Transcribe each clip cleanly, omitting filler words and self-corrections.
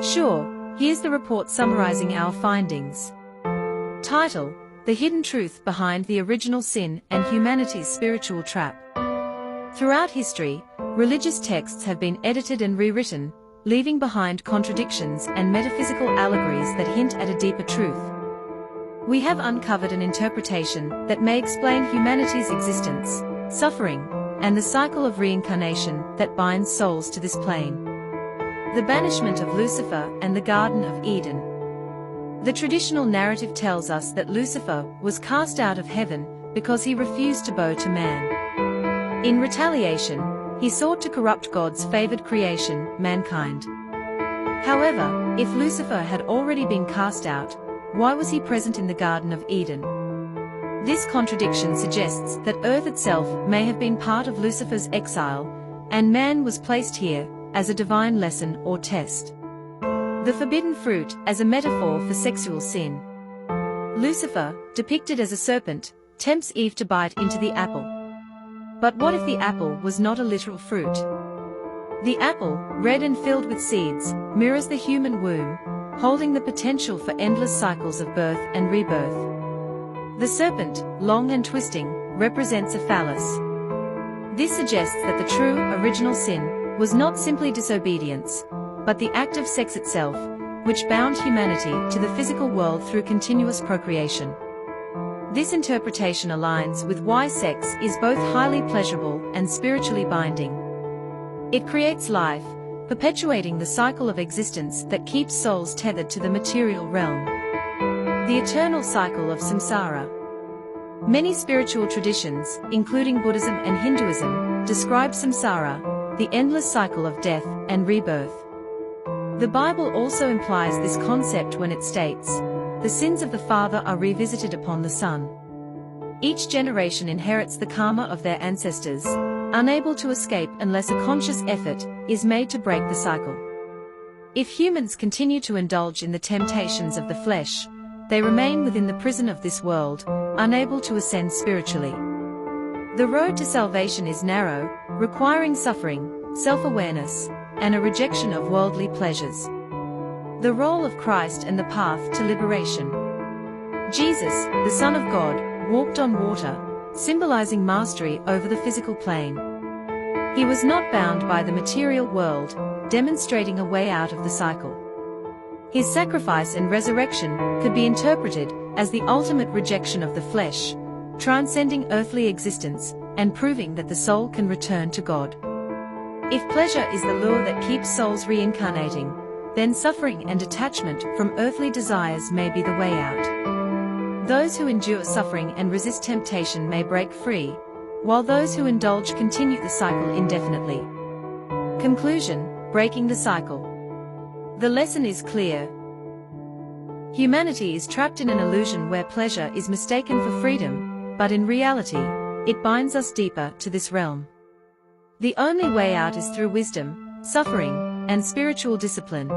Sure, here's the report summarizing our findings. Title: The Hidden Truth Behind the Original Sin and Humanity's Spiritual Trap. Throughout history, religious texts have been edited and rewritten, leaving behind contradictions and metaphysical allegories that hint at a deeper truth. We have uncovered an interpretation that may explain humanity's existence, suffering, and the cycle of reincarnation that binds souls to this plane. The banishment of Lucifer and the Garden of Eden. The traditional narrative tells us that Lucifer was cast out of heaven because he refused to bow to man. In retaliation, he sought to corrupt God's favored creation, mankind. However, if Lucifer had already been cast out, why was he present in the Garden of Eden? This contradiction suggests that Earth itself may have been part of Lucifer's exile, and man was placed here as a divine lesson or test. The forbidden fruit as a metaphor for sexual sin. Lucifer, depicted as a serpent, tempts Eve to bite into the apple. But what if the apple was not a literal fruit? The apple, red and filled with seeds, mirrors the human womb, holding the potential for endless cycles of birth and rebirth. The serpent, long and twisting, represents a phallus. This suggests that the true, original sin was not simply disobedience, but the act of sex itself, which bound humanity to the physical world through continuous procreation. This interpretation aligns with why sex is both highly pleasurable and spiritually binding. It creates life, perpetuating the cycle of existence that keeps souls tethered to the material realm. The eternal cycle of samsara. Many spiritual traditions, including Buddhism and Hinduism, describe samsara, the endless cycle of death and rebirth. The Bible also implies this concept when it states, "The sins of the father are revisited upon the son." Each generation inherits the karma of their ancestors, unable to escape unless a conscious effort is made to break the cycle. If humans continue to indulge in the temptations of the flesh, they remain within the prison of this world, unable to ascend spiritually. The road to salvation is narrow, requiring suffering, self-awareness, and a rejection of worldly pleasures. The role of Christ and the path to liberation. Jesus, the Son of God, walked on water, symbolizing mastery over the physical plane. He was not bound by the material world, demonstrating a way out of the cycle. His sacrifice and resurrection could be interpreted as the ultimate rejection of the flesh, transcending earthly existence and proving that the soul can return to God. If pleasure is the lure that keeps souls reincarnating, then suffering and detachment from earthly desires may be the way out. Those who endure suffering and resist temptation may break free, while those who indulge continue the cycle indefinitely. Conclusion: breaking the cycle. The lesson is clear. Humanity is trapped in an illusion where pleasure is mistaken for freedom, but in reality, it binds us deeper to this realm. The only way out is through wisdom, suffering, and spiritual discipline.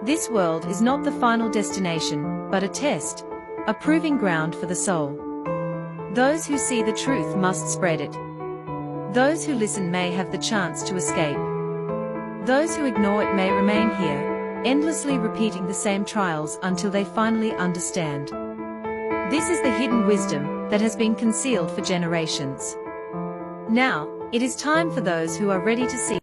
This world is not the final destination, but a test, a proving ground for the soul. Those who see the truth must spread it. Those who listen may have the chance to escape. Those who ignore it may remain here, endlessly repeating the same trials until they finally understand. This is the hidden wisdom that has been concealed for generations. Now, it is time for those who are ready to see